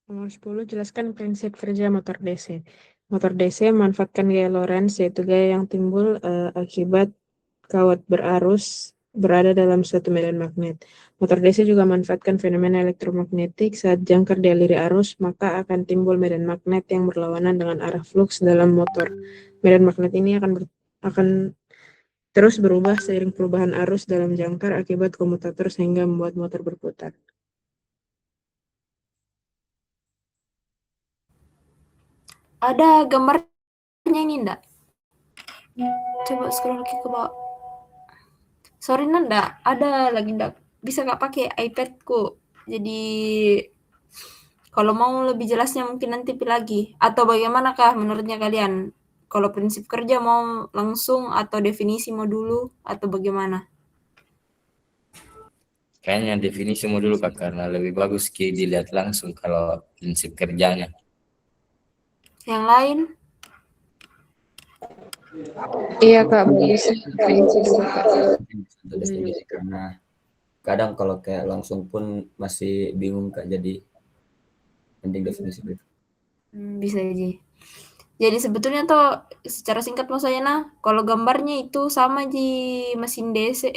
Nomor 10, jelaskan prinsip kerja motor DC. Motor DC memanfaatkan gaya Lorentz, yaitu gaya yang timbul akibat kawat berarus berada dalam suatu medan magnet. Motor DC juga memanfaatkan fenomena elektromagnetik. Saat jangkar dialiri arus, maka akan timbul medan magnet yang berlawanan dengan arah fluks dalam motor. Medan magnet ini akan terus berubah seiring perubahan arus dalam jangkar akibat komutator sehingga membuat motor berputar. Ada gambarnya ini enggak? Coba scroll lagi ke bawah. Sorry Nanda, ada lagi enggak? Bisa nggak pakai iPadku? Jadi kalau mau lebih jelasnya mungkin nanti pilih lagi. Atau bagaimanakah menurutnya kalian? Kalau prinsip kerja mau langsung atau definisi mau dulu atau bagaimana? Kayaknya definisi mau dulu Kak, karena lebih bagus dilihat langsung kalau prinsip kerjanya. Yang lain? Iya Kak, bagus definisi dulu Kak. Untuk definisi karena kadang kalau kayak langsung pun masih bingung Kak, jadi penting definisi dulu. Bisa aja. Jadi sebetulnya tuh secara singkat maksudnya kalau gambarnya itu sama di mesin DC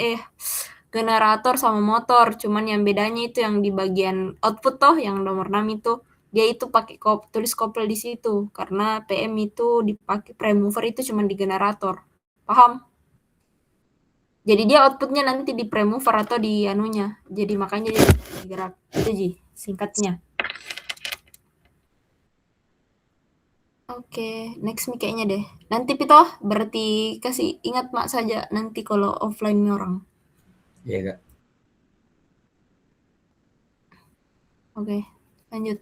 generator sama motor, cuman yang bedanya itu yang di bagian output toh yang nomor 6 itu dia itu pakai tulis kopel di situ karena PM itu dipakai prime mover itu cuman di generator. Paham? Jadi dia outputnya nanti di prime mover atau di anunya. Jadi makanya dia digerak. Itu Ji, singkatnya. Oke, next nih kayaknya deh. Nanti Pito, berarti kasih ingat Mak saja nanti kalau offline orang. Iya Kak. Oke, lanjut.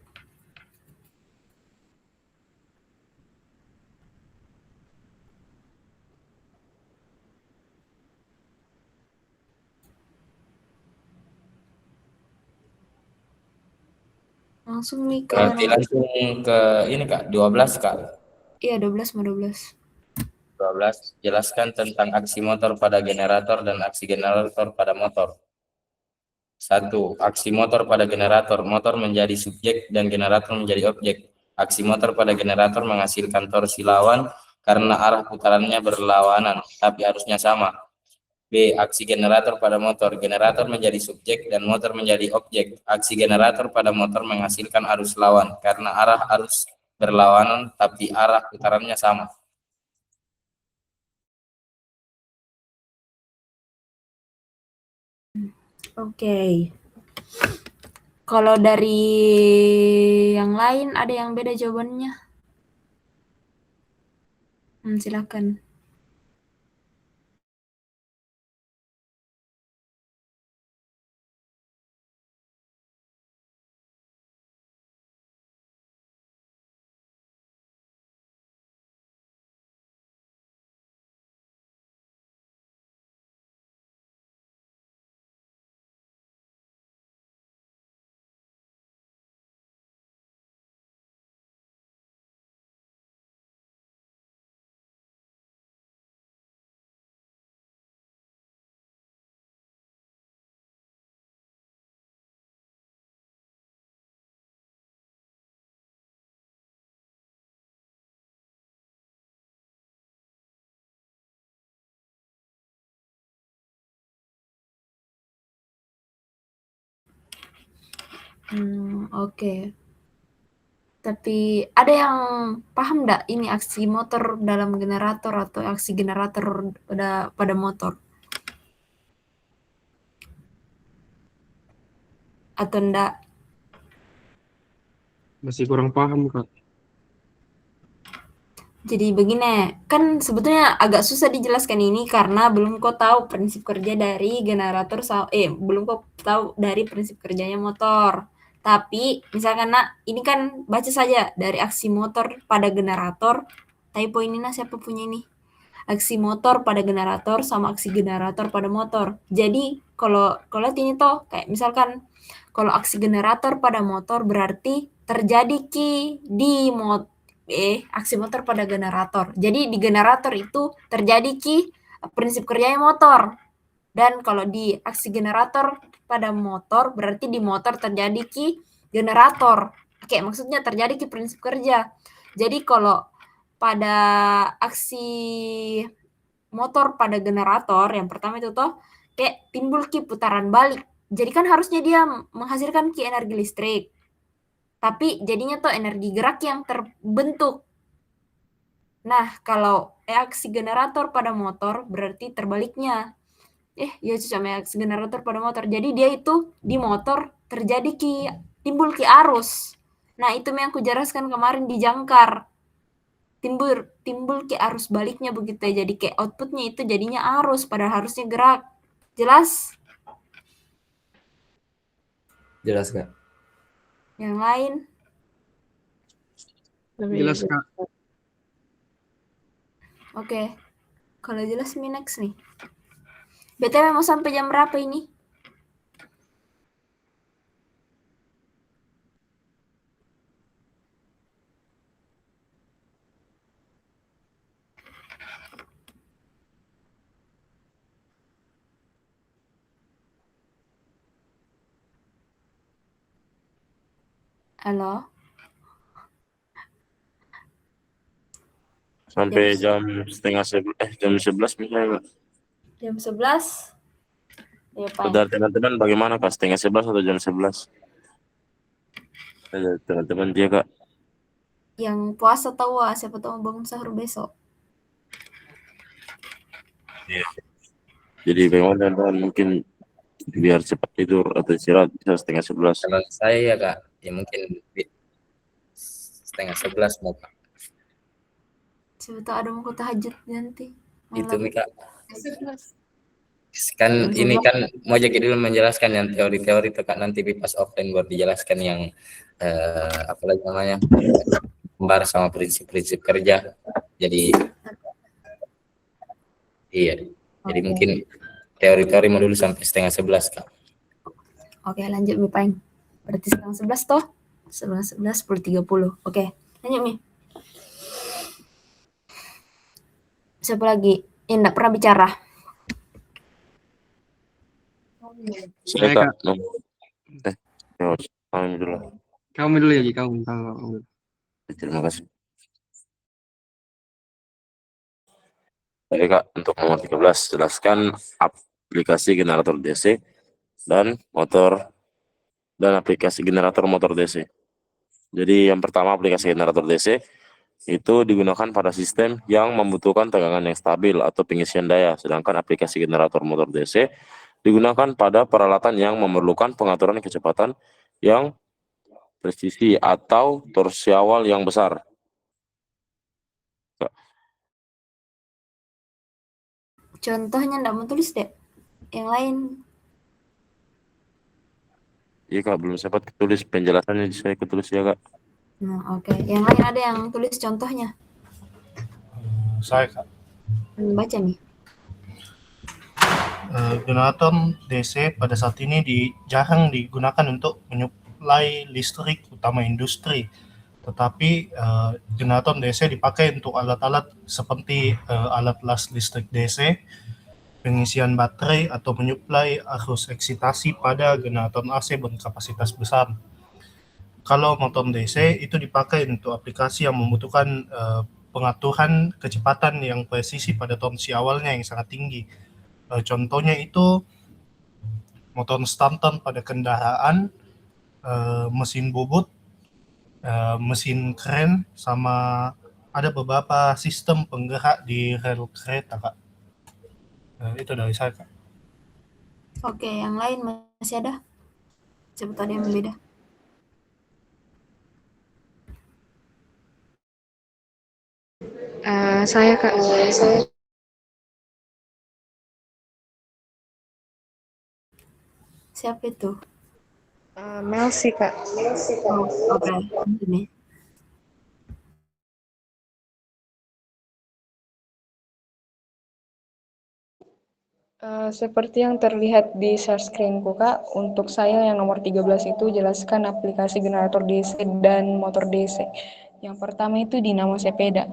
Langsung nih ke Berarti langsung ke ini Kak, 12 Kak. Iya, 12 sama 12. 12, jelaskan tentang aksi motor pada generator dan aksi generator pada motor. 1. Aksi motor pada generator. Motor menjadi subjek dan generator menjadi objek. Aksi motor pada generator menghasilkan torsi lawan karena arah putarannya berlawanan, tapi arusnya sama. B. Aksi generator pada motor. Generator menjadi subjek dan motor menjadi objek. Aksi generator pada motor menghasilkan arus lawan karena arah arus berlawanan, tapi arah putarannya sama. Oke. Kalau dari yang lain ada yang beda jawabannya? Silakan. Oke. Tapi ada yang paham nggak ini aksi motor dalam generator atau aksi generator pada motor? Atau enggak? Masih kurang paham Kak. Jadi begini, kan sebetulnya agak susah dijelaskan ini karena belum kau tahu prinsip kerja dari generator, belum kau tahu dari prinsip kerjanya motor. Tapi misalkan ini kan baca saja dari aksi motor pada generator, typo ini siapa punya ini? Aksi motor pada generator sama aksi generator pada motor. Jadi kalau lihat ini toh kayak misalkan kalau aksi generator pada motor berarti terjadi di aksi motor pada generator. Jadi di generator itu terjadi prinsip kerjanya motor. Dan kalau di aksi generator pada motor berarti di motor terjadi generator Oke, maksudnya terjadi ki prinsip kerja. Jadi kalau pada aksi motor pada generator yang pertama itu toh kayak timbul ki putaran balik. Jadi kan harusnya dia menghasilkan ki energi listrik. Tapi jadinya tuh energi gerak yang terbentuk. Nah, kalau aksi generator pada motor berarti terbaliknya. Ya sama aksi generator pada motor. Jadi dia itu di motor terjadi timbul arus. Nah, itu yang aku jelaskan kemarin di jangkar. Timbul arus baliknya begitu ya. Jadi kayak outputnya itu jadinya arus padahal harusnya gerak. Jelas? Jelas, Kak. Yang lain? Jelas, Kak. Oke. Kalau jelas next nih. BTW mau sampai jam berapa ini? Halo? Sampai jam 11 misalnya. Jam 11? Ya, Pak. Saudara teman-teman bagaimana Kak? Setengah 11 atau jam 11? Teman-teman dia Kak. Yang puasa tahu siapa tahu bangun sahur besok. Iya. Jadi bagaimana teman-teman mungkin biar cepat tidur atau istirahat bisa setengah 11. Kalau saya ya Kak, ya mungkin setengah 11 mau Kak. Siapa tahu ada mau tahajud nanti. Itu nih Kak. Kan ini kan mau jadi dulu menjelaskan yang teori-teori itu Kak, nanti pas offline baru dijelaskan yang apalagi namanya kembar sama prinsip-prinsip kerja. Jadi iya. Jadi mungkin teori-teori mau dulu sampai setengah 11 Kak. Oke, lanjut Mi Paing. Berarti setengah 11 toh? Setengah 11, 10.30. Oke, lanjut Mi. Siapa lagi yang enggak pernah bicara? Saya Kak. Kami dulu. Kamu dulu ya, Ji. Kamu. Terima kasih. Baik Kak, untuk nomor 13 jelaskan aplikasi generator DC dan aplikasi generator motor DC. Jadi yang pertama aplikasi generator DC itu digunakan pada sistem yang membutuhkan tegangan yang stabil atau pengisian daya, sedangkan aplikasi generator motor DC digunakan pada peralatan yang memerlukan pengaturan kecepatan yang presisi atau torsi awal yang besar. Contohnya enggak mau tulis deh. Yang lain. Iya Kak, belum sempat tulis penjelasannya, saya ketulis ya Kak. Nah, oke. Yang lain ada yang tulis contohnya? Saya Kak. Baca nih. Generator DC pada saat ini jarang digunakan untuk menyuplai listrik utama industri. Tetapi generator DC dipakai untuk alat-alat seperti alat las listrik DC, pengisian baterai atau menyuplai arus eksitasi pada generator AC berkapasitas besar. Kalau motor DC itu dipakai untuk aplikasi yang membutuhkan pengaturan kecepatan yang presisi pada torsi awalnya yang sangat tinggi. Contohnya itu motor starter pada kendaraan, mesin bobot, mesin kren, sama ada beberapa sistem penggerak di rel kereta Kak. Itu dari saya Kak. Oke, yang lain masih ada? Siapa tahu ada yang berbeda. Saya Kak. Siapa itu? Melsi Kak. Oke, ini. Seperti yang terlihat di share screen-ku Kak, untuk saya yang nomor 13 itu jelaskan aplikasi generator DC dan motor DC. Yang pertama itu dinamo sepeda.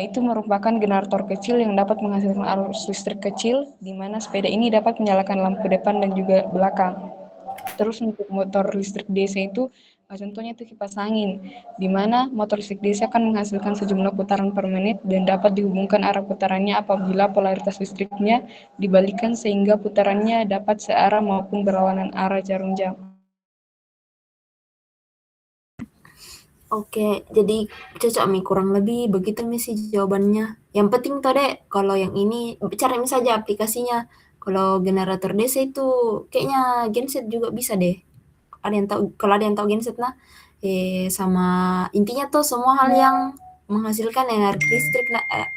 Itu merupakan generator kecil yang dapat menghasilkan arus listrik kecil, di mana sepeda ini dapat menyalakan lampu depan dan juga belakang. Terus untuk motor listrik DC itu contohnya itu kipas angin, di mana motor listrik DC akan menghasilkan sejumlah putaran per menit dan dapat dihubungkan arah putarannya apabila polaritas listriknya dibalikan sehingga putarannya dapat searah maupun berlawanan arah jarum jam. Oke, jadi cocok Mi, kurang lebih begitu Mi sih jawabannya. Yang penting tuh Dek, kalau yang ini cari Mi saja aplikasinya. Kalau generator DC itu kayaknya genset juga bisa deh. Ada yang tahu, kalau ada yang tahu genset nah, sama intinya tuh semua hal yang menghasilkan energi listrik,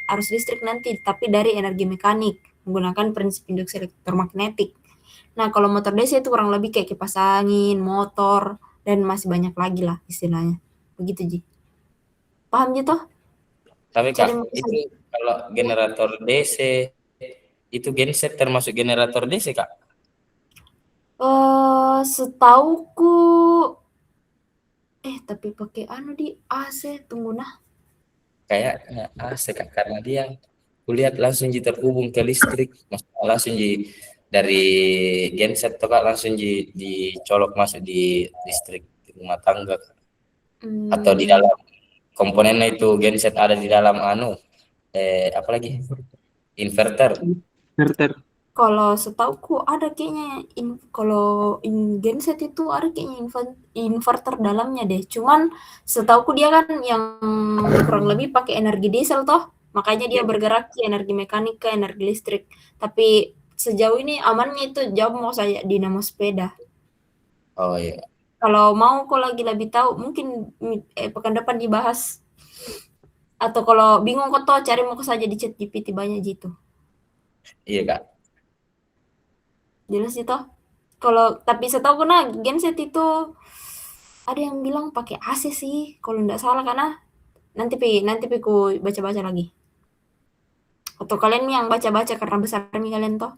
arus listrik nanti, tapi dari energi mekanik menggunakan prinsip induksi elektromagnetik. Nah, kalau motor DC itu kurang lebih kayak kipas angin, motor, dan masih banyak lagi lah istilahnya. Begitu Ji. Paham Ji toh? Tapi Cari Kak, itu kalau generator DC itu genset termasuk generator DC Kak? Setauku tapi pakai di AC, tunggu nah. Kayaknya AC Kak, karena dia kulihat langsung terhubung ke listrik, maksudnya langsung dari genset tuh Kak langsung dicolok masuk di listrik di rumah tangga atau di dalam komponennya itu genset ada di dalam apa lagi? Inverter. Kalau setauku ada kayaknya kalau genset itu ada kayaknya inverter dalamnya deh. Cuman setauku dia kan yang kurang lebih pakai energi diesel toh, makanya dia bergerak ke energi mekanik ke energi listrik. Tapi sejauh ini amannya itu jauh mau saya dinamo sepeda. Oh iya. Kalau mau kok lagi lebih tahu mungkin pekan depan dibahas. Atau kalau bingung kok toh cari mau saja di ChatGPT banyak gitu. Iya Kak. Jelas itu. Kalau tapi setahu nah genset itu ada yang bilang pakai AC sih kalau nggak salah, karena nanti ku baca-baca lagi. Atau kalian yang baca-baca karena besar nih kalian toh.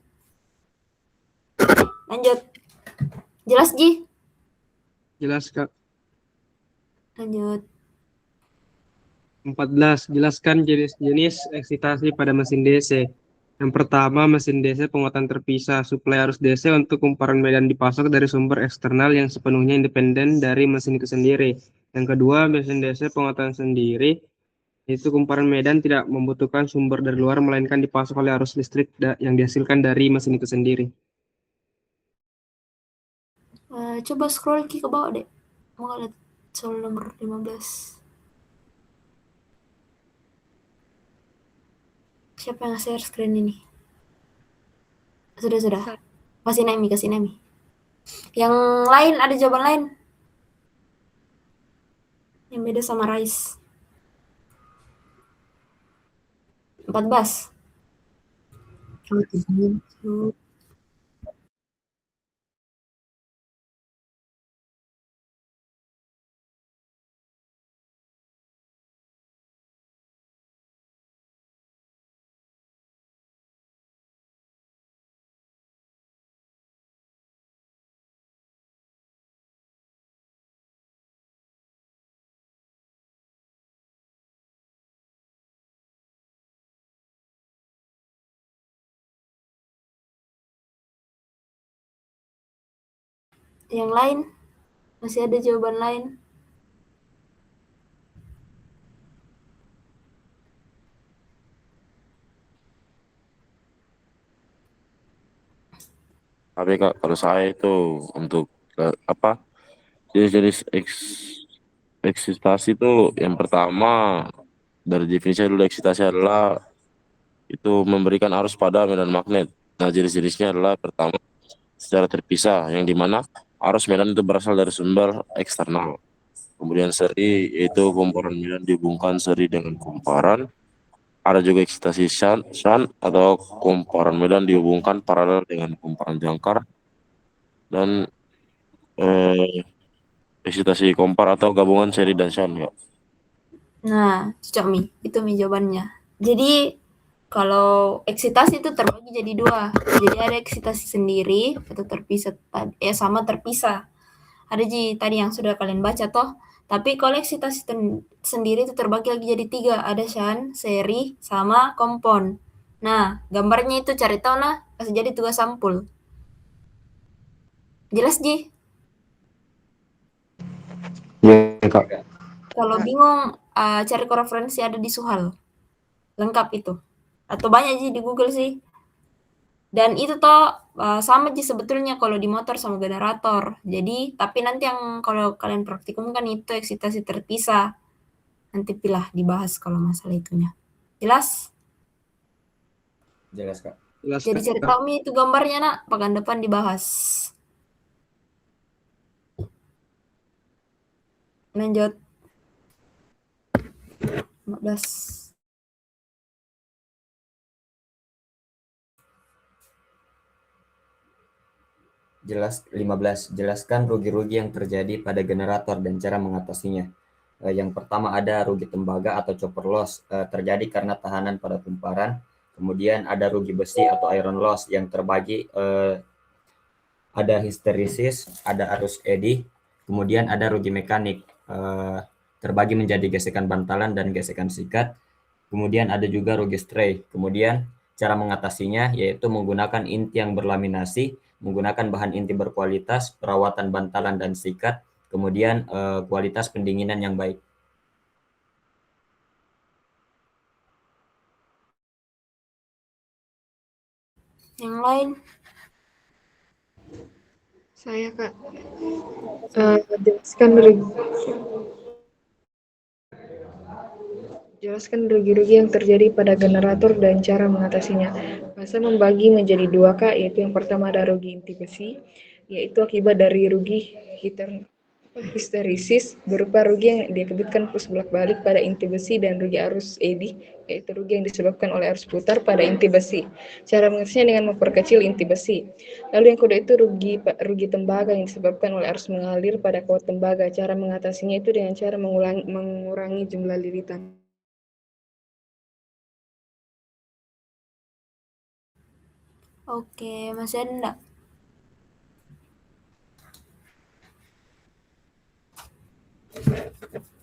Lanjut. Jelas Ji? Jelas Kak. Lanjut. 14. Jelaskan jenis-jenis eksitasi pada mesin DC. Yang pertama, mesin DC penguatan terpisah. Suplai arus DC untuk kumparan medan dipasok dari sumber eksternal yang sepenuhnya independen dari mesin itu sendiri. Yang kedua, mesin DC penguatan sendiri, yaitu kumparan medan tidak membutuhkan sumber dari luar, melainkan dipasok oleh arus listrik yang dihasilkan dari mesin itu sendiri. Coba scroll ke bawah deh. Mau lihat soal nomor 15. Siapa yang share screen ini? Sudah. Kasih Naimi. Yang lain, ada jawaban lain? Yang beda sama Rais. 14. Yang lain? Masih ada jawaban lain? Tapi Kak, kalau saya itu untuk jenis-jenis eksitasi itu yang pertama dari definisi dulu, eksitasi adalah itu memberikan arus pada medan magnet. Nah, jenis-jenisnya adalah pertama secara terpisah, yang dimana arus medan itu berasal dari sumber eksternal. Kemudian seri, yaitu kumparan medan dihubungkan seri dengan kumparan. Ada juga eksitasi shunt atau kumparan medan dihubungkan paralel dengan kumparan jangkar. Dan eksitasi kompar atau gabungan seri dan shunt ya. Nah, cocok Mi. Itu Mi jawabannya. Jadi kalau eksitasi itu terbagi jadi dua. Jadi ada eksitasi sendiri atau terpisah, sama terpisah. Ada tadi yang sudah kalian baca toh. Tapi kalau eksitasi sendiri itu terbagi lagi jadi 3. Ada shunt, seri, sama kompon. Nah, gambarnya itu cari tahu nah, kasih jadi tugas sampul. Jelas Ji? Iya, Kak. Kalau bingung, cari referensi ada di Suhal. Lengkap itu. Atau banyak sih di Google sih. Dan itu toh sama sih sebetulnya kalau di motor sama generator. Jadi, tapi nanti yang kalau kalian praktikum kan itu eksitasi terpisah. Nanti pilah dibahas kalau masalah itunya. Jelas? Jelas, Kak. Jelas, Jadi Kak. cari tahu Mi itu gambarnya nak, pekan depan dibahas. Lanjut. 15. Jelas 15. Jelaskan rugi-rugi yang terjadi pada generator dan cara mengatasinya. Yang pertama ada rugi tembaga atau chopper loss, terjadi karena tahanan pada kumparan. Kemudian ada rugi besi atau iron loss yang terbagi, ada histeresis, ada arus eddy, kemudian ada rugi mekanik, terbagi menjadi gesekan bantalan dan gesekan sikat. Kemudian ada juga rugi stray. Kemudian cara mengatasinya yaitu menggunakan inti yang berlaminasi, menggunakan bahan inti berkualitas, perawatan bantalan dan sikat, kemudian kualitas pendinginan yang baik. Yang lain? Saya Kak, jelaskan rugi-rugi yang terjadi pada generator dan cara mengatasinya. Masa membagi menjadi dua Kak, yaitu yang pertama ada rugi inti besi, yaitu akibat dari rugi histeresis berupa rugi yang diakibatkan pus bolak-balik pada inti besi, dan rugi arus eddy, yaitu rugi yang disebabkan oleh arus putar pada inti besi. Cara mengatasinya dengan memperkecil inti besi. Lalu yang kedua itu rugi tembaga yang disebabkan oleh arus mengalir pada kawat tembaga. Cara mengatasinya itu dengan cara mengurangi jumlah lilitan. Oke, masih ada enggak?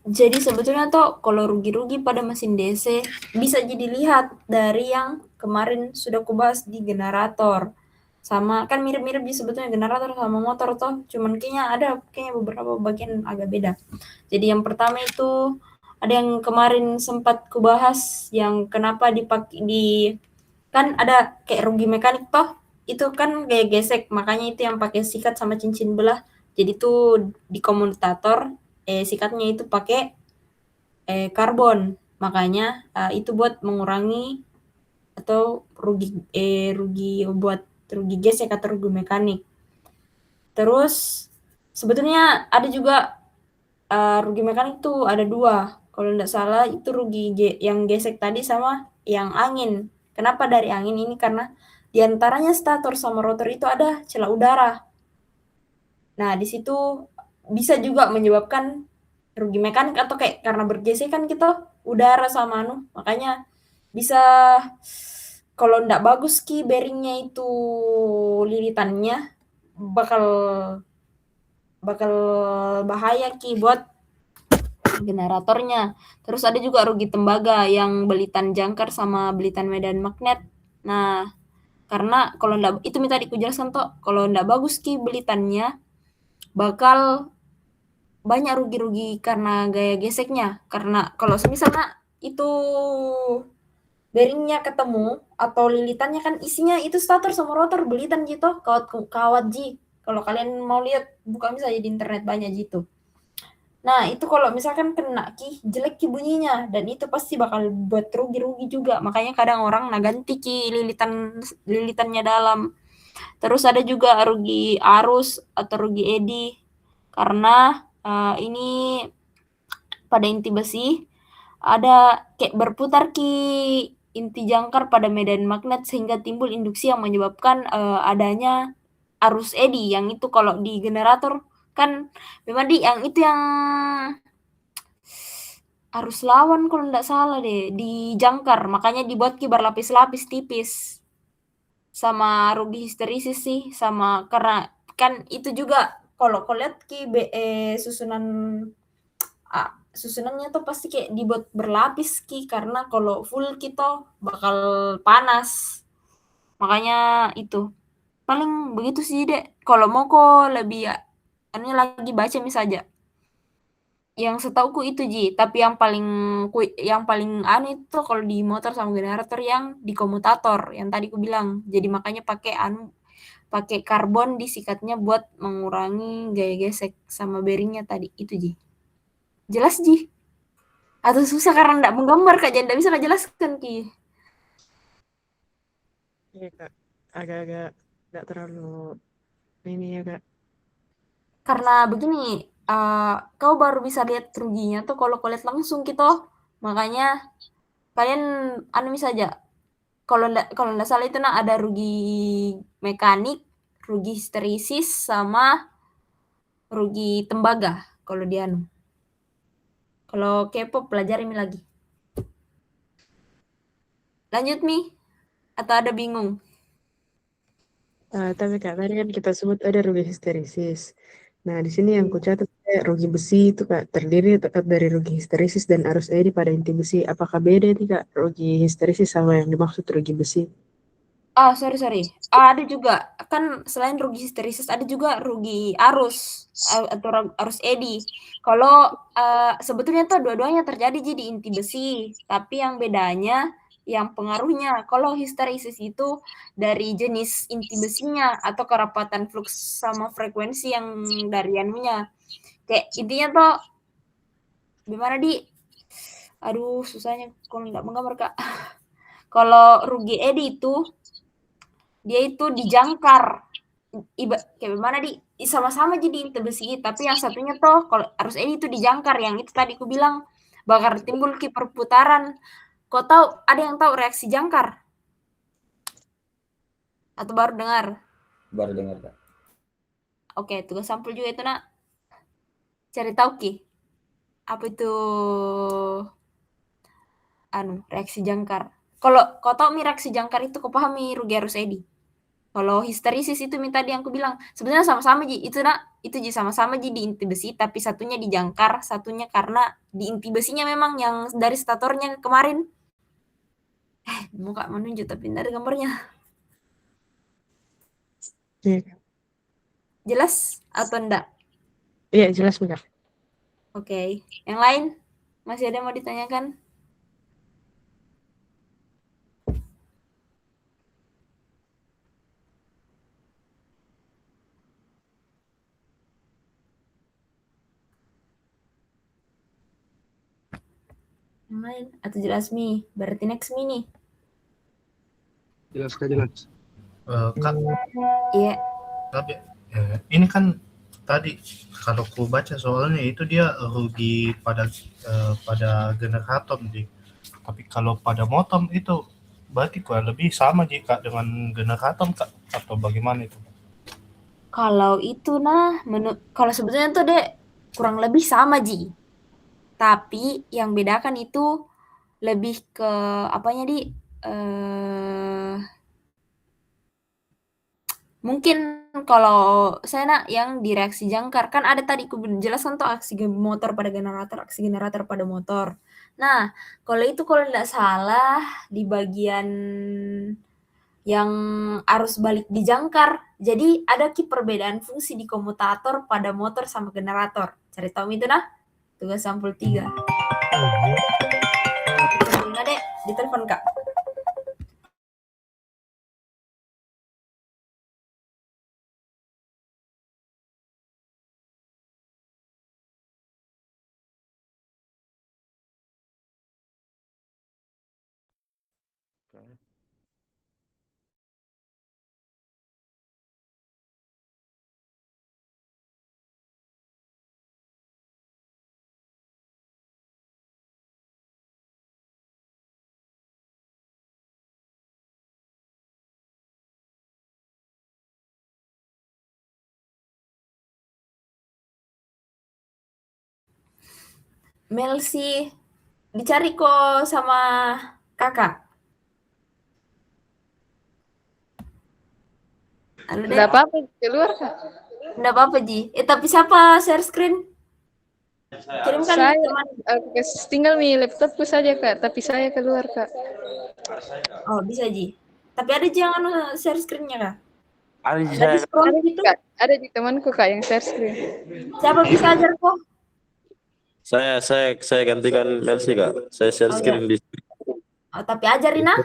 Jadi sebetulnya tuh kalau rugi-rugi pada mesin DC bisa jadi lihat dari yang kemarin sudah kubahas di generator. Sama kan mirip-mirip di sebetulnya generator sama motor toh, cuman kayaknya beberapa bagian agak beda. Jadi yang pertama itu ada yang kemarin sempat kubahas yang kenapa dipakai kan ada kayak rugi mekanik toh, itu kan kayak gesek, makanya itu yang pakai sikat sama cincin belah. Jadi tuh di komutator sikatnya itu pakai karbon, makanya itu buat mengurangi atau rugi gesek atau rugi mekanik. Terus sebetulnya ada juga rugi mekanik tuh ada dua, kalau tidak salah itu rugi yang gesek tadi sama yang angin. Kenapa dari angin ini? Karena diantaranya stator sama rotor itu ada celah udara. Nah di situ bisa juga menyebabkan rugi mekanik, atau kayak karena bergesekan gitu udara sama makanya bisa kalau ndak bagus bearingnya itu lilitannya bakal bahaya buat generatornya. Terus ada juga rugi tembaga yang belitan jangkar sama belitan medan magnet. Nah, karena kalau ndak itu tadi ku jelaskan toh, kalau ndak bagus belitannya bakal banyak rugi-rugi karena gaya geseknya. Karena kalau misalnya itu bearingnya ketemu atau lilitannya kan isinya itu stator sama rotor belitan gitu, kawat ji. Kalau kalian mau lihat buka misalnya di internet banyak gitu. Nah itu kalau misalkan kena jelek bunyinya, dan itu pasti bakal buat rugi-rugi juga. Makanya kadang orang ganti lilitannya dalam. Terus ada juga rugi arus atau rugi eddy karena ini pada inti besi ada kayak berputar inti jangkar pada medan magnet sehingga timbul induksi yang menyebabkan adanya arus eddy, yang itu kalau di generator kan memang yang itu yang arus lawan kalau tidak salah deh di jangkar, makanya dibuat berlapis-lapis tipis. Sama rugi histeresis sih, sama karena kan itu juga kalau lihat susunannya tuh pasti kayak dibuat berlapis karena kalau full kita bakal panas. Makanya itu paling begitu sih dek. Kalau mau kok lebih lagi baca misalnya Yang setauku itu Ji, tapi yang paling anu itu kalau di motor sama generator yang di komutator yang tadi aku bilang. Jadi makanya pakai karbon disikatnya buat mengurangi gaya gesek sama bearingnya tadi itu Ji. Jelas Ji? Atau susah karena enggak menggambar Kak, jadi enggak bisa Kak jelaskan Ki. Iya Kak, agak-agak nggak terlalu ini ya Kak. Karena begini, kau baru bisa lihat ruginya tuh kalau kau lihat langsung gitu. Makanya kalian anu saja. Kalau nggak salah itu ada rugi mekanik, rugi histeresis sama rugi tembaga kalau dia anu. Kalau K-pop pelajari Mi lagi. Lanjut Mi, atau ada bingung? Tapi Kak, tadi kan kita sebut ada rugi histeresis. Nah, di sini yang kucatat rugi besi itu Kak terdiri tetap dari rugi histeresis dan arus eddy pada inti besi. Apakah beda nih Kak rugi histeresis sama yang dimaksud rugi besi? Sorry. Ada juga kan selain rugi histeresis ada juga rugi arus atau arus eddy. Kalau sebetulnya tuh dua-duanya terjadi di inti besi, tapi yang bedanya yang pengaruhnya. Kalau histeresis itu dari jenis inti besinya atau kerapatan flux sama frekuensi yang dari anunya. Kayak intinya tuh gimana aduh susahnya kalau nggak menggambar Kak. Kalau rugi eddy itu dia itu dijangkar kayak gimana sama-sama jadi inti besi, tapi yang satunya tuh kalau arus eddy itu dijangkar, yang itu tadi aku bilang bakal timbul ki perputaran. Kau tahu, ada yang tahu reaksi jangkar? Atau baru dengar? Baru dengar Kak. Oke, tugas sampel juga itu nak cari tahu ki apa itu reaksi jangkar. Kalau kau tahu reaksi jangkar itu kau pahami rugi arus eddy. Kalau histeresis itu tadi yang aku bilang, sebenarnya sama-sama Ji, itu Ji sama-sama Ji di inti besi, tapi satunya dijangkar, satunya karena di inti besinya memang yang dari statornya kemarin. Muka menunjuk tapi tidak ada gambarnya. Iya Kak. Jelas atau enggak? Iya, jelas Kak. Oke. Yang lain? Masih ada yang mau ditanyakan? Yang lain? Atau jelas Mi? Berarti next Mi nih. Jelas. Kak, Iya. tapi ini kan tadi kalau ku baca soalnya itu dia rugi pada generator Ji. Tapi kalau pada motor itu berarti kurang lebih sama jika dengan generator Kak, atau bagaimana itu? Kalau itu kalau sebetulnya tuh kurang lebih sama Ji. Tapi yang bedakan itu lebih ke apanya mungkin kalau saya yang di reaksi jangkar kan ada tadi aku jelaskan tuh aksi motor pada generator, aksi generator pada motor. Nah, kalau tidak salah di bagian yang arus balik di jangkar. Jadi ada perbedaan fungsi di komutator pada motor sama generator. Cari tahu itu tugas sampul 3. Dek, ditelepon Kak. Melsi, dicari kok sama kakak. Enggak apa-apa, keluar Kak. Enggak apa-apa Ji. Tapi siapa share screen? Kirimkan Saya teman. tinggal laptopku saja Kak, tapi saya keluar Kak. Oh bisa Ji. Tapi ada Ji yang share screen-nya Kak? Ada Dari scroll gitu? Kak, ada di temanku Kak yang share screen. Siapa bisa ajar kok? Saya gantikan Mercy Kak. Saya share Oh, screen di. Oh, tapi ajarin ah.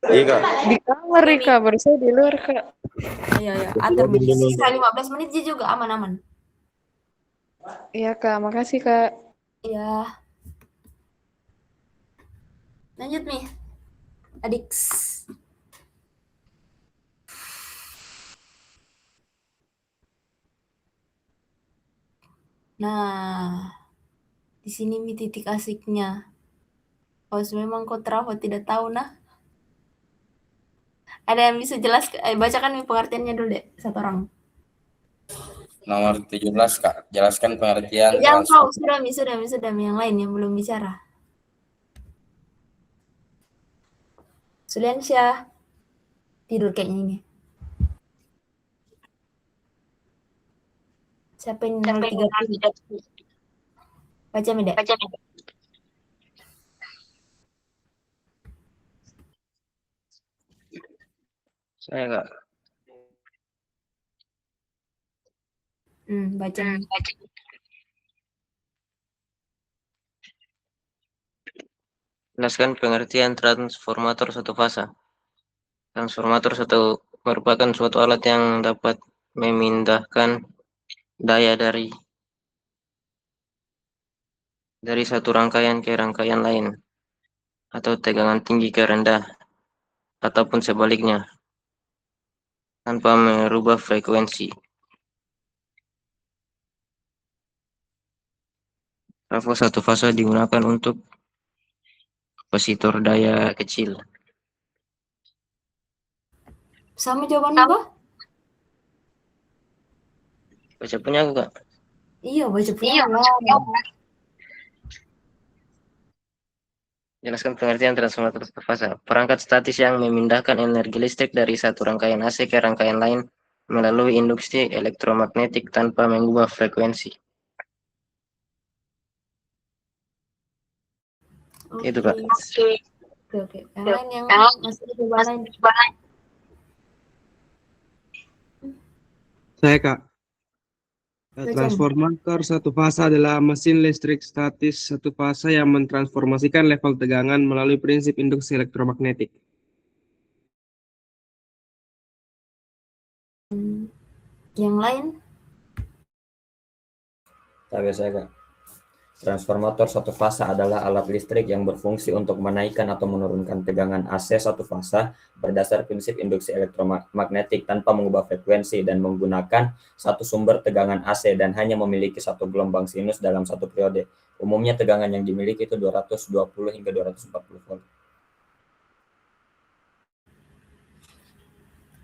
Iya Kak. Di kamar nih Kak, baru saya di luar Kak. Ayo, atur nih. Sisa 15 menit juga aman-aman. Iya Kak, makasih Kak. Iya. Lanjut nih. Adik. Nah, di sini mi titik asiknya. Kalau memang kau trafo tidak tahu nah. Ada yang bisa jelaskan? Bacakan mi pengertiannya dulu deh, satu orang. Nomor 17 Kak, jelaskan pengertian Jangan transform. kau, sudah yang lain yang belum bicara. Suliansyah tidur kayaknya ini. Siapa yang 037? Baca Mida. Saya Kak. Baca. Jelaskan pengertian transformator satu fasa. Transformator merupakan suatu alat yang dapat memindahkan daya dari satu rangkaian ke rangkaian lain, atau tegangan tinggi ke rendah, ataupun sebaliknya, tanpa merubah frekuensi. Trafo satu fasa digunakan untuk kapasitor daya kecil. Sama jawabannya Kak? Baca punya aku Kak. Iya, baca punya. Jelaskan pengertian transformator satu fasa. Perangkat statis yang memindahkan energi listrik dari satu rangkaian AC ke rangkaian lain melalui induksi elektromagnetik tanpa mengubah frekuensi. Itu Kak. Oke. Yang lain masih ada jawaban lain. Saya Kak. Transformator satu fasa adalah mesin listrik statis satu fasa yang mentransformasikan level tegangan melalui prinsip induksi elektromagnetik. Yang lain? Saya Kak. Transformator satu fasa adalah alat listrik yang berfungsi untuk menaikkan atau menurunkan tegangan AC satu fasa berdasar prinsip induksi elektromagnetik tanpa mengubah frekuensi dan menggunakan satu sumber tegangan AC dan hanya memiliki satu gelombang sinus dalam satu periode. Umumnya tegangan yang dimiliki itu 220 hingga 240 volt.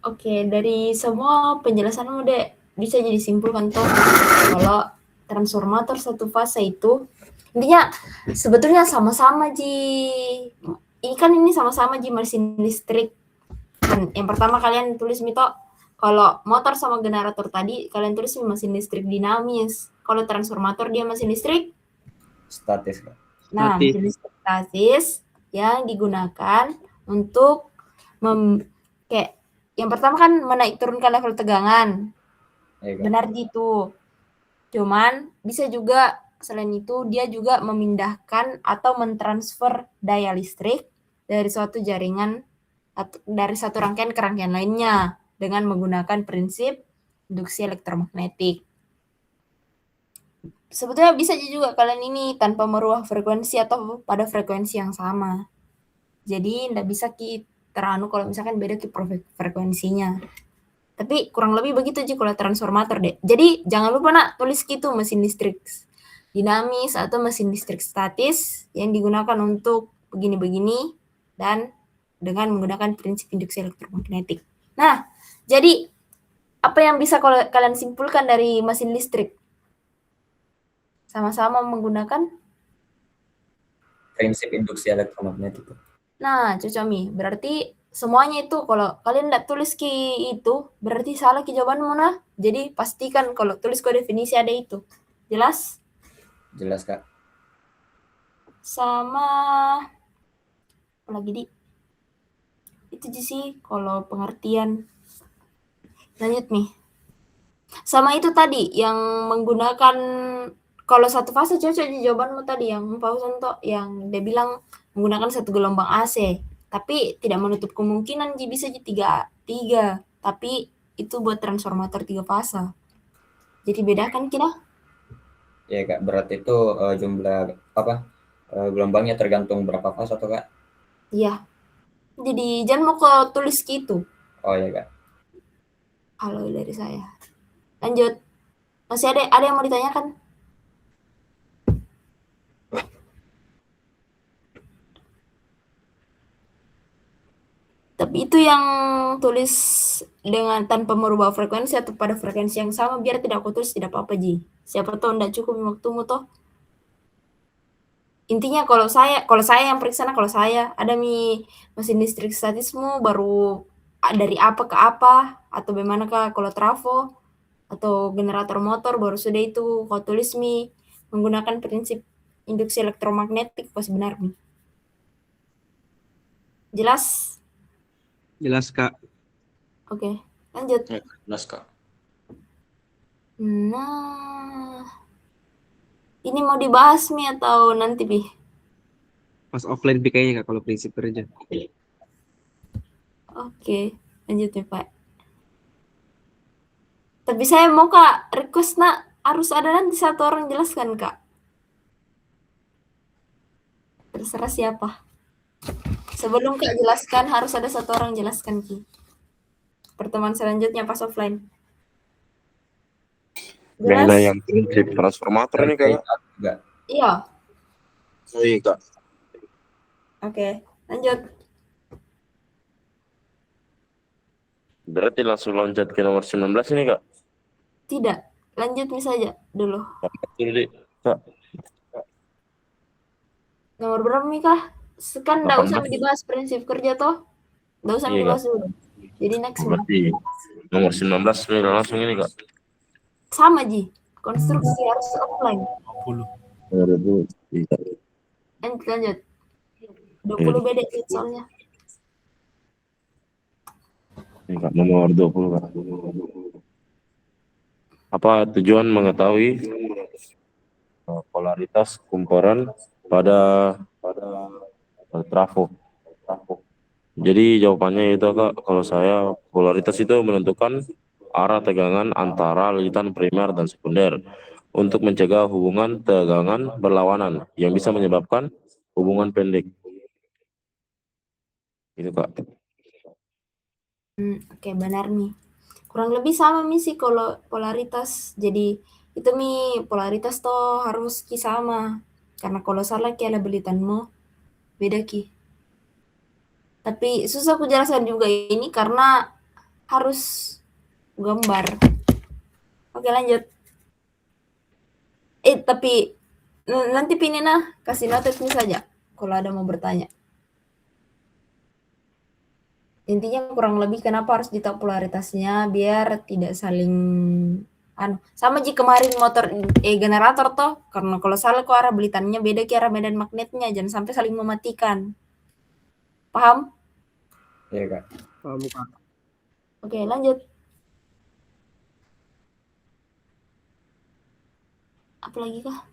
Oke, dari semua penjelasanmu Dek, bisa jadi simpulkan toh kalau transformator satu fasa itu intinya sebetulnya sama-sama ini sama-sama mesin listrik. Dan yang pertama kalian tulis mito kalau motor sama generator tadi kalian tulis mesin listrik dinamis. Kalau transformator dia mesin listrik statis. Nah, mesin listrik statis yang digunakan untuk kayak yang pertama kan menaik turunkan level tegangan. Benar gitu. Cuman bisa juga selain itu dia juga memindahkan atau mentransfer daya listrik dari suatu jaringan atau dari satu rangkaian ke rangkaian lainnya dengan menggunakan prinsip induksi elektromagnetik. Sebetulnya bisa juga kalian ini tanpa merubah frekuensi atau pada frekuensi yang sama. Jadi tidak bisa teranu kalau misalkan beda frekuensinya. Tapi kurang lebih begitu aja kalau transformator deh. Jadi jangan lupa nak tulis gitu mesin listrik dinamis atau mesin listrik statis yang digunakan untuk begini-begini dan dengan menggunakan prinsip induksi elektromagnetik. Nah, jadi apa yang bisa kalian simpulkan dari mesin listrik? Sama-sama menggunakan prinsip induksi elektromagnetik. Nah, Cocomi, berarti semuanya itu kalau kalian tidak tulis itu berarti salah jawabanmu nah. Jadi pastikan kalau tulis definisi ada itu. Jelas? Jelas Kak. Sama apa lagi di? Itu sih kalau pengertian. Lanjut nih. Sama itu tadi yang menggunakan kalau satu fase cocok di jawabanmu tadi yang Pausan toh, yang dia bilang menggunakan satu gelombang AC. Tapi tidak menutup kemungkinan bisa jadi tiga. Tapi itu buat transformator 3 fase. Jadi bedakan kira? Ya Kak, berarti itu jumlah gelombangnya tergantung berapa fase atau Kak? Iya. Jadi jangan mau kau tulis gitu. Oh ya Kak. Kalau dari saya. Lanjut. Masih ada yang mau ditanyakan? Tapi itu yang tulis dengan tanpa merubah frekuensi atau pada frekuensi yang sama, biar tidak aku tulis tidak apa-apa Ji. Siapa tahu tidak cukup waktumu toh. Intinya kalau saya yang periksa, kalau saya ada mesin listrik statismu baru dari apa ke apa atau bagaimana kalau trafo atau generator motor baru sudah itu kau tulis menggunakan prinsip induksi elektromagnetik pas benar Jelas? Jelas, Kak. Oke, lanjut. Ya, jelas Kak. Nah, ini mau dibahas atau nanti Pas offline kayaknya Kak kalau prinsip kerja. Oke, lanjut Pak. Tapi saya mau Kak, request harus ada nanti satu orang jelaskan Kak. Terserah siapa. Sebelum Kak jelaskan, harus ada satu orang jelaskan Ki. Pertemuan selanjutnya pas offline. Yang ada yang prinsip transformator ini kayaknya. Enggak. Iya. Oh iya Kak. Oke, lanjut. Berarti langsung loncat ke nomor 19 ini Kak? Tidak, lanjut saja dulu. Kak. Nomor berapa Kak? Kan enggak usah dibahas prinsip kerja toh. Enggak usah dibahas dulu. Jadi next. Berarti nomor 19 langsung ini Kak? Sama Ji, konstruksi harus offline. 20. Lanjut. 20 beda soalnya. Ini Kak, nomor 20 Kak. Apa tujuan mengetahui polaritas kumparan pada trafo? Jadi jawabannya itu Kak, kalau saya polaritas itu menentukan arah tegangan antara lilitan primer dan sekunder untuk mencegah hubungan tegangan berlawanan yang bisa menyebabkan hubungan pendek. Itu Kak. Oke, benar kurang lebih sama sih kalau polaritas. Jadi itu polaritas toh harus sama, karena kalau salah ada belitanmu beda Ki. Tapi susah aku jelaskan juga ini karena harus gambar. Oke, lanjut. Tapi nanti kasih notes saja kalau ada mau bertanya. Intinya kurang lebih kenapa harus ditahu polaritasnya biar tidak saling sama jika kemarin motor generator toh, karena kalau salah kok arah belitannya beda ke arah medan magnetnya, jangan sampai saling mematikan. Paham? Iya Kak. Paham Kak. Oke, lanjut. Apa lagi Kak?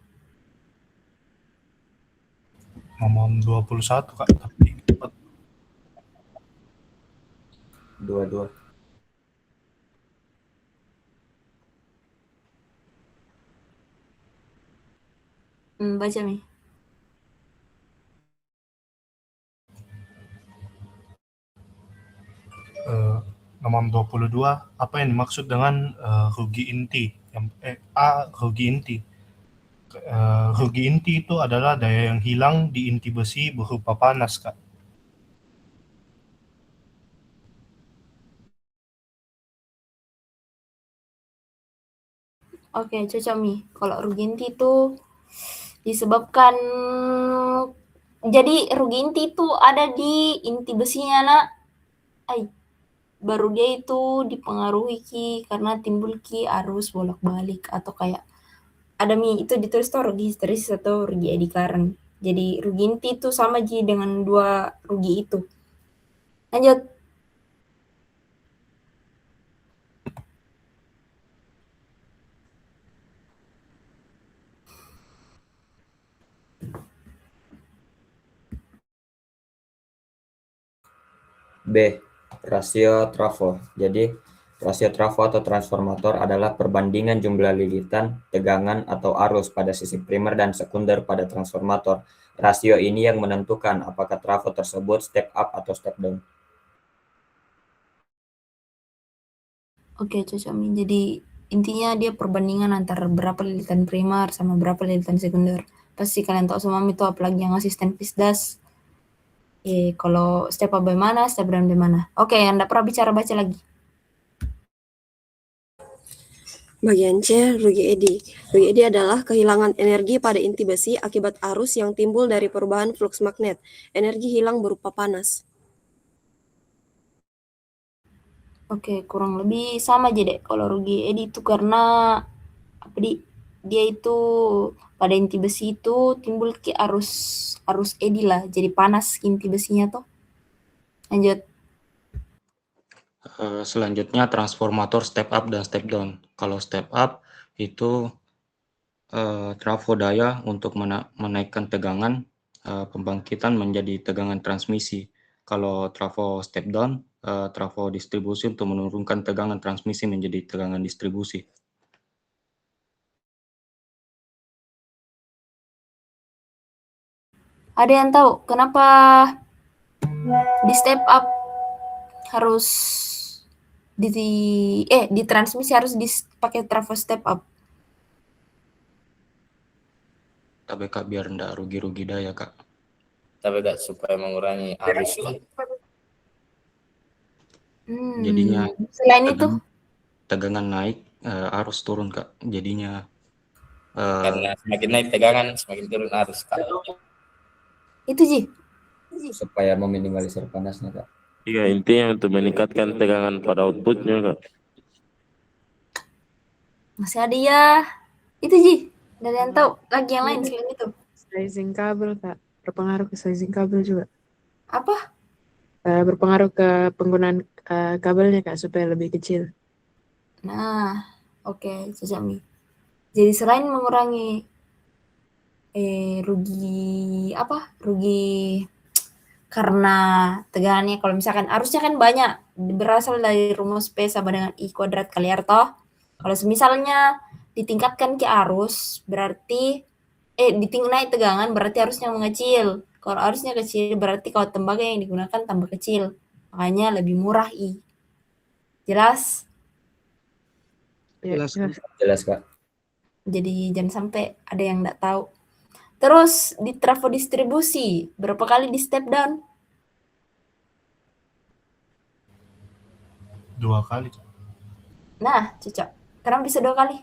Nomor 21 Kak, tapi 22. Baca nomor 22, apa yang dimaksud dengan rugi inti? Rugi inti. Rugi inti itu adalah daya yang hilang di inti besi berupa panas, Kak. Oke, cocok kalau rugi inti itu disebabkan, jadi rugi inti itu ada di inti besinya baru dia itu dipengaruhi karena timbul arus bolak-balik atau kayak ada itu ditulis tuh rugi histeresis atau rugi eddy current. Jadi rugi inti itu sama dengan dua rugi itu. Lanjut. B. Rasio trafo. Jadi rasio trafo atau transformator adalah perbandingan jumlah lilitan, tegangan, atau arus pada sisi primer dan sekunder pada transformator. Rasio ini yang menentukan apakah trafo tersebut step up atau step down. Oke, cocok Mi. Jadi intinya dia perbandingan antara berapa lilitan primer sama berapa lilitan sekunder. Pasti kalian tahu semua itu, apalagi yang asisten Pisdas. Kalau step up bagaimana, step down bagaimana. Oke, Anda pernah bicara baca lagi. Bagian C, rugi eddy. Rugi eddy adalah kehilangan energi pada inti besi akibat arus yang timbul dari perubahan fluks magnet. Energi hilang berupa panas. Oke, kurang lebih sama aja deh. Kalau rugi eddy itu karena dia itu pada inti besi itu timbul ke arus eddy lah, jadi panas inti besinya tuh. Lanjut. Selanjutnya transformator step up dan step down. Kalau step up itu trafo daya untuk menaikkan tegangan pembangkitan menjadi tegangan transmisi. Kalau trafo step down, trafo distribusi untuk menurunkan tegangan transmisi menjadi tegangan distribusi. Ada yang tahu kenapa di step up harus di transmisi harus dipakai trafo step up? Tapi Kak, biar enggak rugi-rugi daya Kak. Tapi Kak, supaya mengurangi arus Kak. Jadinya Selain itu tegangan naik, arus turun Kak. Jadinya karena semakin naik tegangan, semakin turun arus Kak. itu Ji. Supaya meminimalisir panasnya, Kak. Iya, intinya untuk meningkatkan tegangan pada outputnya, Kak. Masih ada ya. Itu Ji. Ada yang tahu lagi yang lain selain itu? Sizing kabel, Kak. Berpengaruh ke sizing kabel juga. Apa? Berpengaruh ke penggunaan kabelnya, Kak, supaya lebih kecil. Nah, oke, Cacami. Jadi selain mengurangi rugi karena tegangannya, kalau misalkan arusnya kan banyak, berasal dari rumus P sama dengan I kuadrat kali R toh. Kalau misalnya ditingkatkan ke arus, berarti naik tegangan berarti arusnya mengecil. Kalau arusnya kecil berarti kalau tembaga yang digunakan tambah kecil. Makanya lebih murah I. Jelas? Jelas, Kak. Jadi jangan sampai ada yang enggak tahu. Terus di trafo distribusi, berapa kali di step down? 2 kali. Nah, cocok. Kenapa bisa 2 kali?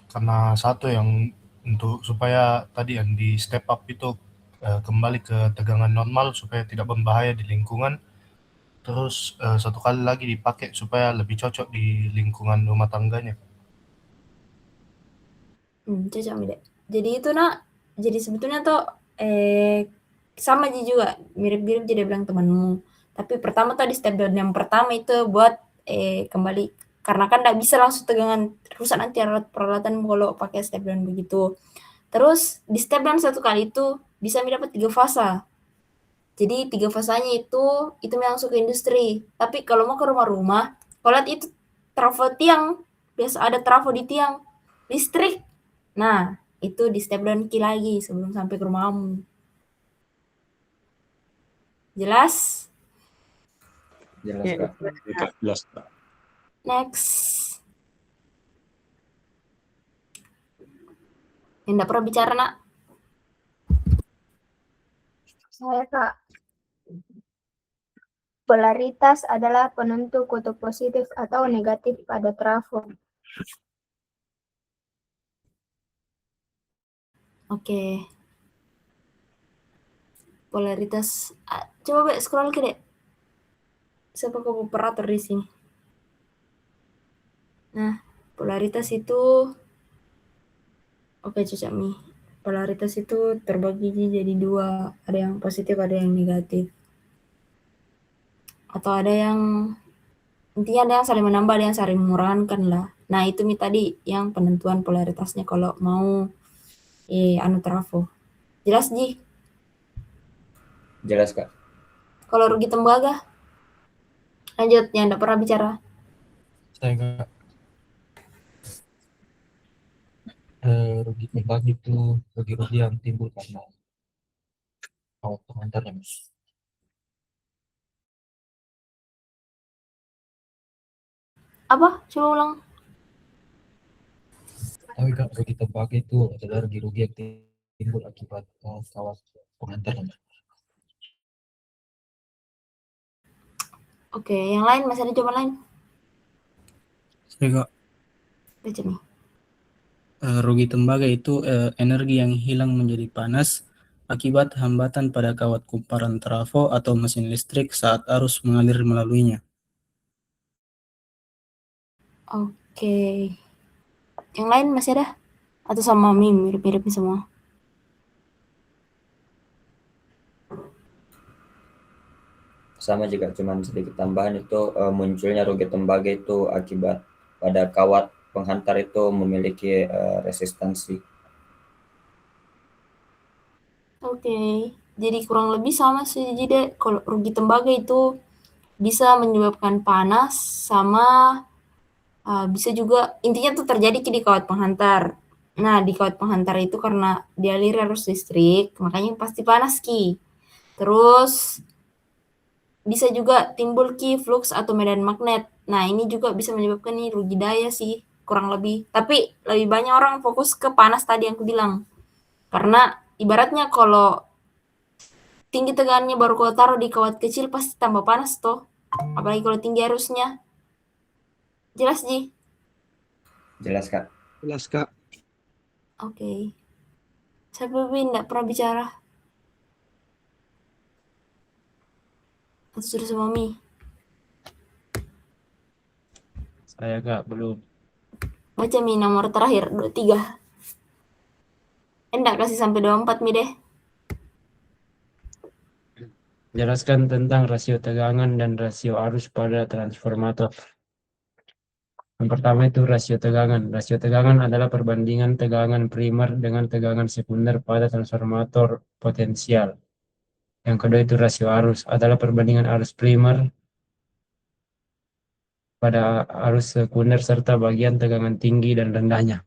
Karena satu yang untuk supaya tadi yang di step up itu kembali ke tegangan normal supaya tidak berbahaya di lingkungan. Terus satu kali lagi dipakai supaya lebih cocok di lingkungan rumah tangganya. Cocok deh. Jadi itu jadi sebetulnya tuh sama aja juga, mirip-mirip jadi bilang temanmu. Tapi pertama tuh di step down yang pertama itu buat kembali, karena kan nggak bisa langsung tegangan rusak nanti alat peralatan kalau pakai step down begitu. Terus di step down satu kali itu bisa dapat 3 fasa. Jadi 3 fasanya itu langsung ke industri. Tapi kalau mau ke rumah-rumah, kalau lihat itu trafo tiang, biasa ada trafo di tiang listrik. Nah, itu di step down lagi sebelum sampai ke rumahmu. Jelas? Jelas, Kak. Jelas, Kak. Next. Yang enggak pernah bicara, Nak? Saya, Kak. Polaritas adalah penentu kutub positif atau negatif pada trafo. Oke. Polaritas. Coba scroll ke deh. Siapa operator di sini? Nah, polaritas itu oke, cocok nih. Polaritas itu terbagi jadi 2. Ada yang positif, ada yang negatif. Atau ada yang intinya ada yang saling menambah, ada yang saling mengurangi lah. Nah, itu tadi yang penentuan polaritasnya kalau mau trafo. Jelas, Ji? Jelas, Kak. Kalau rugi tembaga? Lanjut, yang tidak pernah bicara. Saya enggak. Rugi terbagi itu rugi-rugi yang timbul karena kawat pengantarnya, Mas. Apa? Coba ulang. Tahu enggak, rugi terbagi itu adalah rugi-rugi yang timbul akibat kawat pengantarnya, Mas. Oke, yang lain masih ada jawaban lain? Saya enggak. Baca nih. Rugi tembaga itu energi yang hilang menjadi panas akibat hambatan pada kawat kumparan trafo atau mesin listrik saat arus mengalir melaluinya. Oke. Yang lain masih ada? Atau sama mirip-mirip semua? Sama juga, cuman sedikit tambahan itu munculnya rugi tembaga itu akibat pada kawat penghantar itu memiliki resistansi. Oke, jadi kurang lebih sama sih. Jadi kalau rugi tembaga itu bisa menyebabkan panas sama bisa juga intinya tuh terjadi di kawat penghantar. Nah, di kawat penghantar itu karena dialiri arus listrik, makanya pasti panas Ki. Terus bisa juga timbul Ki flux atau medan magnet. Nah, ini juga bisa menyebabkan nih rugi daya sih, kurang lebih. Tapi lebih banyak orang fokus ke panas tadi yang aku bilang. Karena ibaratnya kalau tinggi tegangannya baru kalau taruh di kawat kecil pasti tambah panas toh. Apalagi kalau tinggi arusnya. Jelas, Ji? Jelas, Kak? Jelas, Kak. Oke. Siapa tidak pernah bicara? Atau sudah semua Mi? Saya enggak, belum. Baca Mi nomor terakhir, 23. Enggak kasih sampai 24 Mi deh. Jelaskan tentang rasio tegangan dan rasio arus pada transformator. Yang pertama itu rasio tegangan. Rasio tegangan adalah perbandingan tegangan primer dengan tegangan sekunder pada transformator potensial. Yang kedua itu rasio arus, adalah perbandingan arus primer pada arus sekunder serta bagian tegangan tinggi dan rendahnya.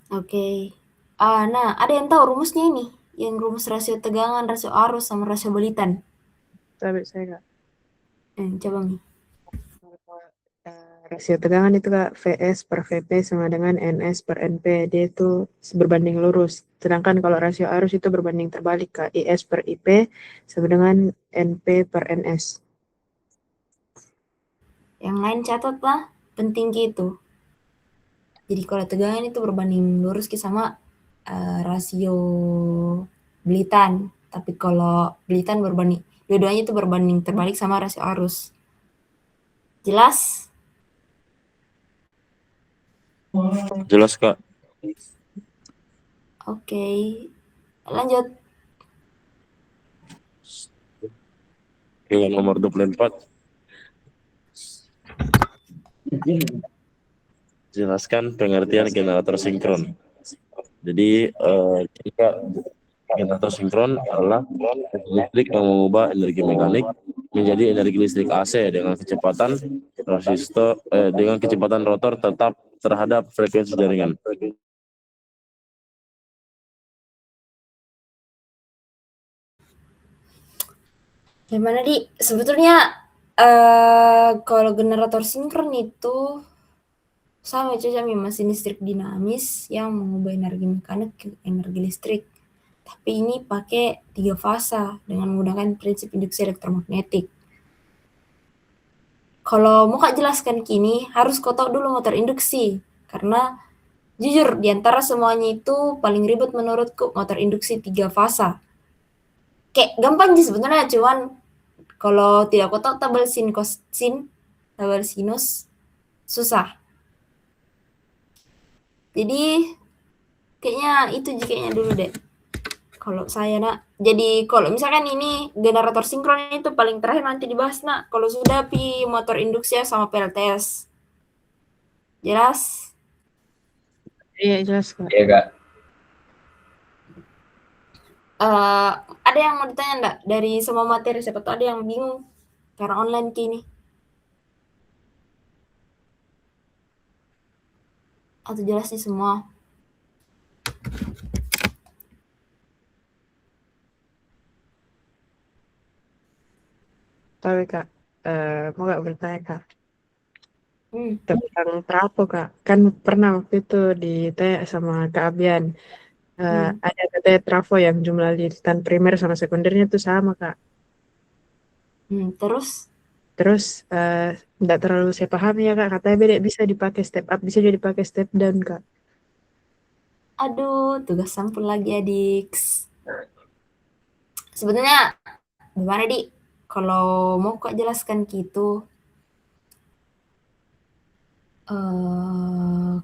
Oke. Nah, ada yang tahu rumusnya ini? Yang rumus rasio tegangan, rasio arus, sama rasio belitan. Tapi saya enggak. Coba Mi. Rasio tegangan itu Kak, VS per VP sama dengan NS per NP. Dia itu berbanding lurus. Sedangkan kalau rasio arus itu berbanding terbalik Kak. IS per IP sama dengan NP per NS. Yang lain catatlah, penting gitu. Jadi kalau tegangan itu berbanding lurus sama rasio belitan. Tapi kalau belitan berbanding, dua-duanya itu berbanding terbalik sama rasio arus. Jelas? Jelas, Kak. Oke. Lanjut. Oke, nomor 24. Jelaskan pengertian generator sinkron. Jadi jika generator sinkron adalah listrik yang mengubah energi mekanik menjadi energi listrik AC dengan kecepatan dengan kecepatan rotor tetap terhadap frekuensi jaringan. Gimana Di? Sebetulnya kalau generator sinkron itu sama aja mesin listrik dinamis yang mengubah energi mekanik ke energi listrik. Tapi ini pakai 3 fasa dengan menggunakan prinsip induksi elektromagnetik. Kalau mau Kak jelaskan kini, harus kau tahu dulu motor induksi. Karena jujur, diantara semuanya itu paling ribet menurutku motor induksi 3 fasa. Kayak gampang sih sebenarnya, cuman kalau tidak kau tahu tabel sin, kosin, tabel sinus, susah. Jadi kayaknya itu kayaknya dulu deh. Kalau saya nak, jadi kalau misalkan ini generator sinkron itu paling terakhir nanti dibahas nak. Kalau sudah pi motor induksi sama PLTS. Jelas? Iya jelas Kak. Iya Kak. Ada yang mau ditanya enggak dari semua materi? Siapa tahu ada yang bingung. Karena online kini. Atau jelas sih semua? Tapi Kak, mau gak bertanya Kak? Hmm. Tentang trafo Kak. Kan pernah waktu itu ditanya sama Kak Abian. Ada katanya trafo yang jumlah lilitan primer sama sekundernya tuh sama Kak. Terus? Terus nggak terlalu saya pahami ya Kak. Katanya beda, bisa dipakai step up, bisa juga dipakai step down Kak. Aduh, tugas sampul lagi adik. Sebetulnya gimana Di? Kalau mau Kak jelaskan gitu.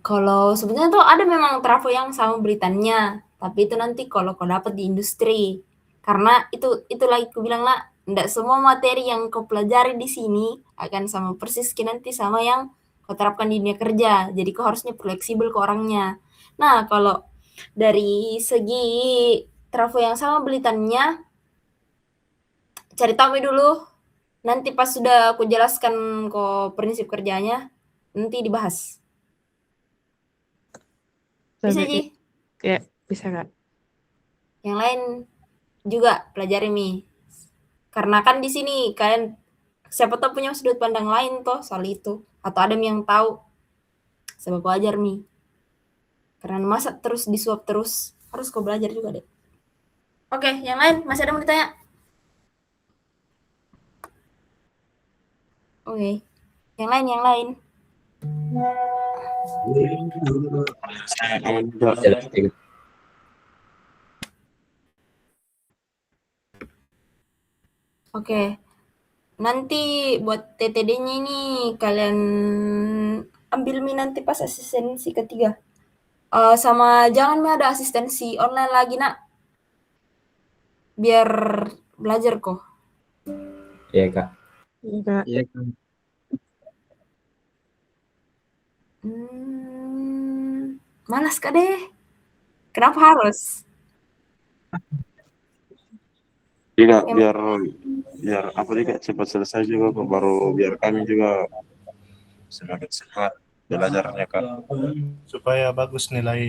Kalau sebenarnya tuh ada memang trafo yang sama beritannya, tapi itu nanti kalau kau dapat di industri. Karena itu lagi aku bilang lah, enggak semua materi yang kau pelajari di sini akan sama persis nanti sama yang kau terapkan di dunia kerja. Jadi kau harusnya fleksibel ke orangnya. Nah, kalau dari segi trafo yang sama belitannya, cari tahu dulu. Nanti pas sudah aku jelaskan kok prinsip kerjanya, nanti dibahas. Bisa Ji? Ya, bisa Kak. Yang lain juga pelajari Mi. Karena kan di sini kalian siapa tahu punya sudut pandang lain toh soal itu. Atau ada yang tahu. Sebab belajar Mi. Karena masa terus disuap terus, harus kau belajar juga deh. Oke, yang lain masih ada yang mau ditanya? Oke. Yang lain. Oke. Nanti buat TTD-nya ini kalian ambil Mi nanti pas asistensi ketiga. Sama jangan Mi ada asistensi online lagi nak. Biar belajar kok. Iya Kak. Iya Kak. Iya Kak. Malas Kak deh. Kenapa harus? Iya, biar apa nih Kak, cepat selesai juga Kak, baru biar kami juga semakin semangat belajarnya Kak. Supaya bagus nilai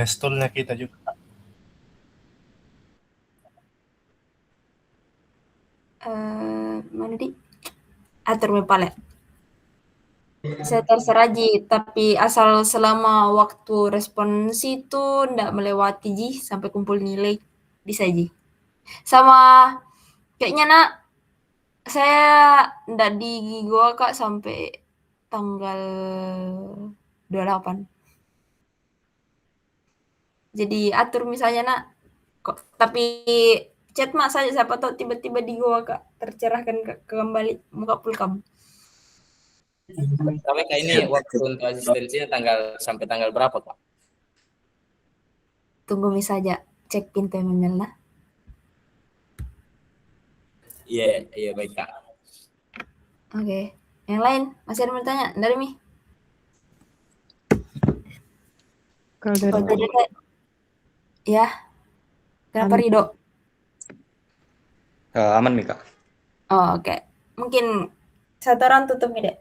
stolnya kita juga. Mana Di? Atur mepale. Saya terserah Ji, tapi asal selama waktu responsi itu ndak melewati Ji sampai kumpul nilai, bisa Ji. Sama kayaknya nak, saya ndak di gua Kak sampai tanggal 28. Jadi atur misalnya nak, kok tapi chat mak saja siapa tahu tiba-tiba di gua Kak tercerahkan kembali muka pulkam. Tapi Kak ini waktu untuk asistensinya sampai tanggal berapa Kak? Tunggu Mi saja, cek pintu email lah. Iya baik Kak. Oke. Yang lain masih ada yang mau tanya dari Mi? Kalau dari ya. Kenapa Rido? Aman Mi Kak. Oh, oke. Mungkin satoran tutup Mi deh.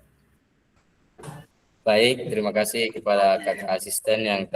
Baik, terima kasih kepada kakak asisten yang